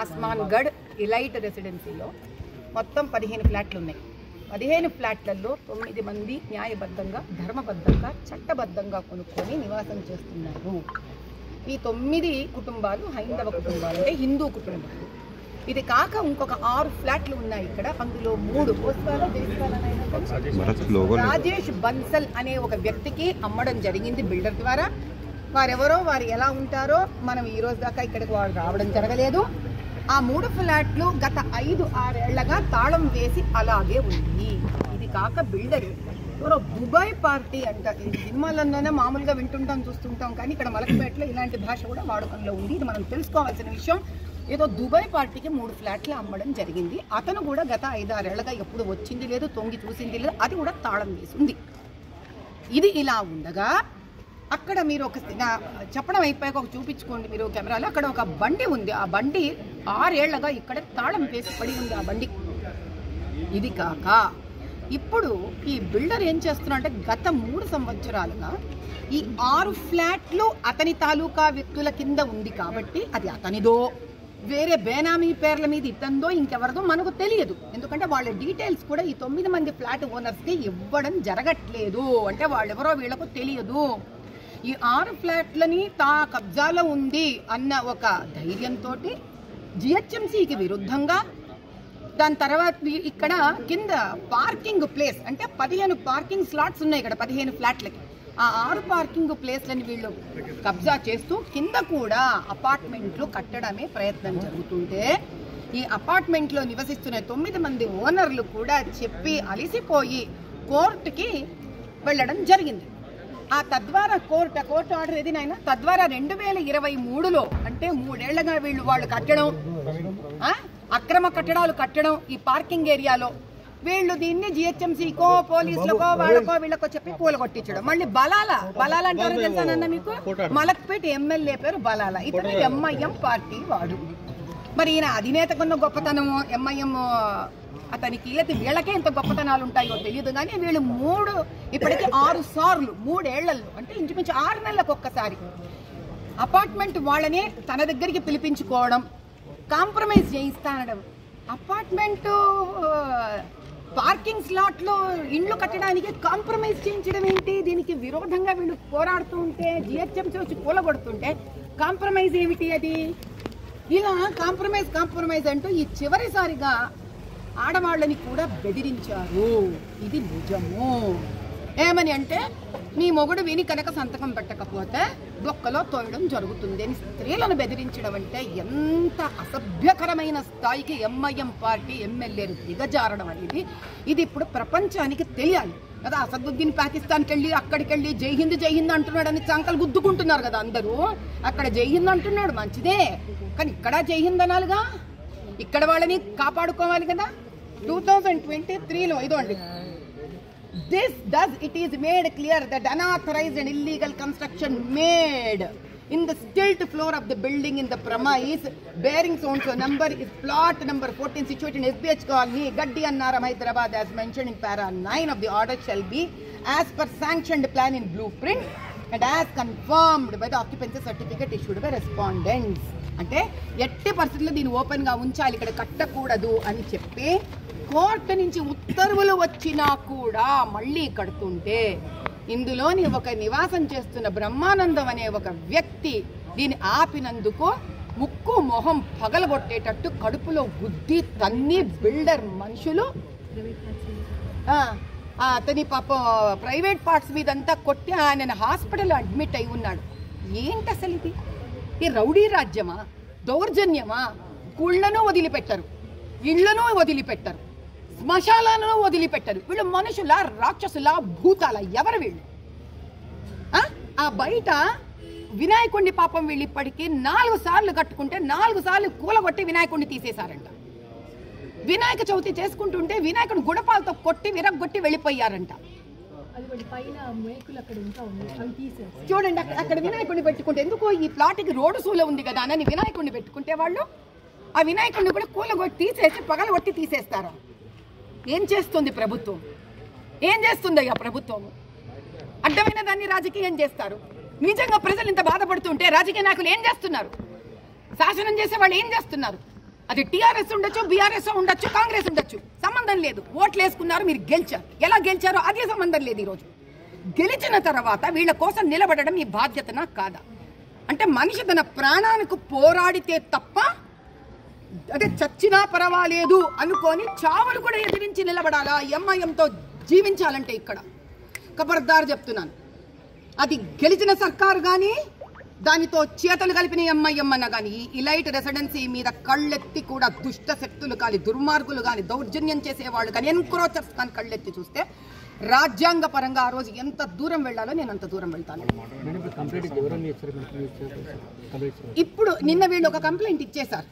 ఆస్మాన్గఢ్ elite రెసిడెన్సీలో మొత్తం 15 ఫ్లాట్లు ఉన్నాయి. 15 ఫ్లాట్లలో 9 మంది న్యాయబద్ధంగా, ధర్మబద్ధంగా, చట్టబద్ధంగా కొనుక్కొని నివాసం చేస్తున్నారు. ఈ 9 కుటుంబాలు హైందవ కుటుంబాలు, అంటే హిందూ కుటుంబాలు. ఇది కాక ఇంకొక 6 ఫ్లాట్లు ఉన్నాయి ఇక్కడ. అందులో 3 రాజేష్ బన్సల్ అనే ఒక వ్యక్తికి అమ్మడం జరిగింది బిల్డర్ ద్వారా. వారెవరో, వారు ఎలా ఉంటారో మనం ఈ రోజు దాకా ఇక్కడికి వారు రావడం జరగలేదు. ఆ 3 ఫ్లాట్లు గత 5-6 ఏళ్లగా తాళం వేసి అలాగే ఉంది. ఇది కాక బిల్డర్ ఎవరో దుబాయ్ పార్టీ అంట. సినిమాలలోనే మామూలుగా వింటుంటాం, చూస్తుంటాం, కానీ ఇక్కడ మలక్పేటలో ఇలాంటి భాష కూడా వాడుకంలో ఉంది. ఇది మనం తెలుసుకోవాల్సిన విషయం. ఏదో దుబాయ్ పార్టీకి 3 ఫ్లాట్లు అమ్మడం జరిగింది. అతను కూడా గత 5-6 ఏళ్లగా ఎప్పుడు వచ్చింది లేదు, తొంగి చూసింది లేదు, అది కూడా తాళం వేసి ఉంది. ఇది ఇలా ఉండగా అక్కడ మీరు ఒక చెప్పడం అయిపోయాక ఒక చూపించుకోండి మీరు కెమెరాలో. అక్కడ ఒక బండి ఉంది. ఆ బండి 6 ఏళ్లగా ఇక్కడ తాళం వేసి పడి ఉంది ఆ బండి. ఇది కాక ఇప్పుడు ఈ బిల్డర్ ఏం చేస్తున్నా అంటే గత 3 సంవత్సరాలుగా ఈ 6 ఫ్లాట్లు అతని తాలూకా వ్యక్తుల కింద ఉంది కాబట్టి అది అతనిదో, వేరే బేనామీ పేర్ల మీద ఇతందో ఇంకెవరిదో మనకు తెలియదు. ఎందుకంటే వాళ్ళ డీటెయిల్స్ కూడా ఈ 9 మంది ఫ్లాట్ ఓనర్స్కి ఇవ్వడం జరగట్లేదు. అంటే వాళ్ళెవరో వీళ్ళకు తెలియదు. ఈ 6 ఫ్లాట్లని తా కబ్జాలో ఉంది అన్న ఒక ధైర్యంతో జిహెచ్ఎంసీకి విరుద్ధంగా, దాని తర్వాత ఇక్కడ కింద పార్కింగ్ ప్లేస్ అంటే 15 పార్కింగ్ స్లాట్స్ ఉన్నాయి ఇక్కడ 15 ఫ్లాట్లకి. ఆ 6 పార్కింగ్ ప్లేస్లని వీళ్ళు కబ్జా చేస్తూ కింద కూడా అపార్ట్మెంట్లు కట్టడమే ప్రయత్నం జరుగుతుంటే ఈ అపార్ట్మెంట్లో నివసిస్తున్న 9 మంది ఓనర్లు కూడా చెప్పి అలిసిపోయి కోర్టుకి వెళ్ళడం జరిగింది. ఆ తద్వారా కోర్టు ఆర్డర్ ఏది నాయన, తద్వారా 2023లో అంటే 3 ఏళ్లగా వాళ్ళు కట్టడం, అక్రమ కట్టడాలు కట్టడం ఈ పార్కింగ్ ఏరియాలో, వీళ్ళు దీన్ని జిహెచ్ఎంసీకో పోలీసులకో వాళ్ళకో వీళ్ళకో చెప్పి కూలగొట్టించడం. మళ్ళీ బలాల అంటారో తెలుసానన్న మీకు, మలక్పేట ఎమ్మెల్యే పేరు బలాల. ఇతను ఎంఐఎం పార్టీ వాడు. మరి ఈయన అధినేతకున్న గొప్పతనము ఎంఐఎం అతనికి వీళ్ళకే ఎంత గొప్పతనాలు ఉంటాయో తెలియదు. కానీ వీళ్ళు ఇప్పటికీ 6 సార్లు 3 ఏళ్లలో అంటే ఇంచుమించు 6 నెలలకు ఒక్కసారి అపార్ట్మెంట్ వాళ్ళని తన దగ్గరికి పిలిపించుకోవడం, కాంప్రమైజ్ చేయిస్తానడం. అపార్ట్మెంట్ పార్కింగ్ స్లాట్ లో ఇండ్లు కట్టడానికి కాంప్రమైజ్ చేయించడం ఏంటి? దీనికి విరోధంగా వీళ్ళు పోరాడుతూ ఉంటే జిహెచ్ఎంసీ వచ్చి కూలగొడుతుంటే కాంప్రమైజ్ ఏమిటి అది? ఇలా కాంప్రమైజ్ అంటూ ఈ చివరిసారిగా ఆడవాళ్ళని కూడా బెదిరించారు. ఇది నిజము. ఏమని అంటే, నీ మొగుడు విని కనుక సంతకం పెట్టకపోతే బొక్కలో తోయడం జరుగుతుంది అని స్త్రీలను బెదిరించడం అంటే ఎంత అసభ్యకరమైన స్థాయికి ఎంఐఎం పార్టీ ఎమ్మెల్యేలు దిగజారడం అనేది ఇది ఇప్పుడు ప్రపంచానికి తెలియాలి కదా. అసదుద్దీన్ పాకిస్తాన్కి వెళ్ళి అక్కడికి వెళ్ళి జై హింద్ అంటున్నాడని చంకలు గుద్దుకుంటున్నారు కదా అందరూ. అక్కడ జై హింద్ అంటున్నాడు, మంచిదే, కానీ ఇక్కడ జై హింద్ అనాలిగా, ఇక్కడ వాళ్ళని కాపాడుకోవాలి కదా. 2023లో ఇదోండి, it is made clear that unauthorized and illegal construction made in the stilt floor of the building in the premise bearing so number is plot number 14 situated in SBH colony, Gaddi Annaram, Hyderabad, as mentioned in para 9 of the order shall be as per sanctioned plan in blueprint and as confirmed by the occupancy certificate issued by respondents. అంటే ఎట్టి పరిస్థితుల్లో దీన్ని open గా ఉంచాలి, ఇక్కడ కట్టకూడదు అని చెప్పి court నుంచి ఉత్తర్వులు వచ్చినా కూడా మళ్ళీ కడుతుంటే ఇందులోని ఒక నివాసం చేస్తున్న బ్రహ్మానందం అనే ఒక వ్యక్తి దీన్ని ఆపినందుకు ముక్కు మొహం పగలగొట్టేటట్టు కడుపులో గుద్ది తన్ని బిల్డర్ మనుషులు అతని పాప ప్రైవేట్ పార్ట్స్ మీదంతా కొట్టి ఆయన హాస్పిటల్ అడ్మిట్ అయి ఉన్నాడు. ఏంటి అసలు ఇది? ఈ రౌడీ రాజ్యమా, దౌర్జన్యమా? గుళ్లను వదిలిపెట్టరు, ఇళ్లను వదిలిపెట్టరు, శ్మశాలను వదిలిపెట్టరు. వీళ్ళు మనుషుల, రాక్షసుల, భూతాల? ఎవరు వీళ్ళు? ఆ బయట వినాయకుడిని పాపం వీళ్ళు ఇప్పటికీ 4 సార్లు కట్టుకుంటే 4 సార్లు కూలగొట్టి వినాయకుడిని తీసేశారంట. వినాయక చవితి చేసుకుంటుంటే వినాయకుడు గుడపాలతో కొట్టి విరగొట్టి వెళ్ళిపోయారంట. చూడండి, అక్కడ వినాయకుడిని పెట్టుకుంటే ఎందుకు? ఈ ప్లాట్కి రోడ్డు సూల ఉంది కదా అని వినాయకుడిని పెట్టుకుంటే వాళ్ళు ఆ వినాయకుడిని కూడా కూలగొట్టి తీసేసి పగలగొట్టి తీసేస్తారు. ఏం చేస్తుంది ప్రభుత్వం? ఏం చేస్తుంది అయ్యా ప్రభుత్వం? అడ్డమైన దాన్ని రాజకీయం చేస్తారు. నిజంగా ప్రజలు ఇంత బాధపడుతుంటే రాజకీయ నాయకులు ఏం చేస్తున్నారు? శాసనం చేసే వాళ్ళు ఏం చేస్తున్నారు? అది టీఆర్ఎస్ ఉండొచ్చు, బీఆర్ఎస్ ఉండొచ్చు, కాంగ్రెస్ ఉండొచ్చు, సంబంధం లేదు. ఓట్లు వేసుకున్నారు, మీరు గెలిచారు. ఎలా గెలిచారో అదే సంబంధం లేదు. ఈరోజు గెలిచిన తర్వాత వీళ్ళ కోసం నిలబడడం మీ బాధ్యతనా కాదా? అంటే మనిషి తన ప్రాణానికి పోరాడితే తప్ప, అంటే చచ్చినా పర్వాలేదు అనుకొని చావులు కూడా ఎదిరించి నిలబడాలా? ఎంఐఎంతో జీవించాలంటే ఇక్కడ ఖబర్దార్ చెప్తున్నాను. అది గెలిచిన సర్కారు కానీ, దానితో చేతలు కలిపిన ఎంఐఎం అన్న కానీ, ఈ ఇలైట్ రెసిడెన్సీ మీద కళ్ళెత్తి కూడా దుష్ట శక్తులు కానీ, దుర్మార్గులు కానీ, దౌర్జన్యం చేసేవాళ్ళు కానీ, ఎన్క్రోచర్స్ కానీ కళ్ళెత్తి చూస్తే రాజ్యాంగ పరంగా ఆ రోజు ఎంత దూరం వెళ్ళాలో నేను అంత దూరం వెళ్తాను. ఇప్పుడు నిన్న వీళ్ళు ఒక కంప్లైంట్ ఇచ్చేశారు.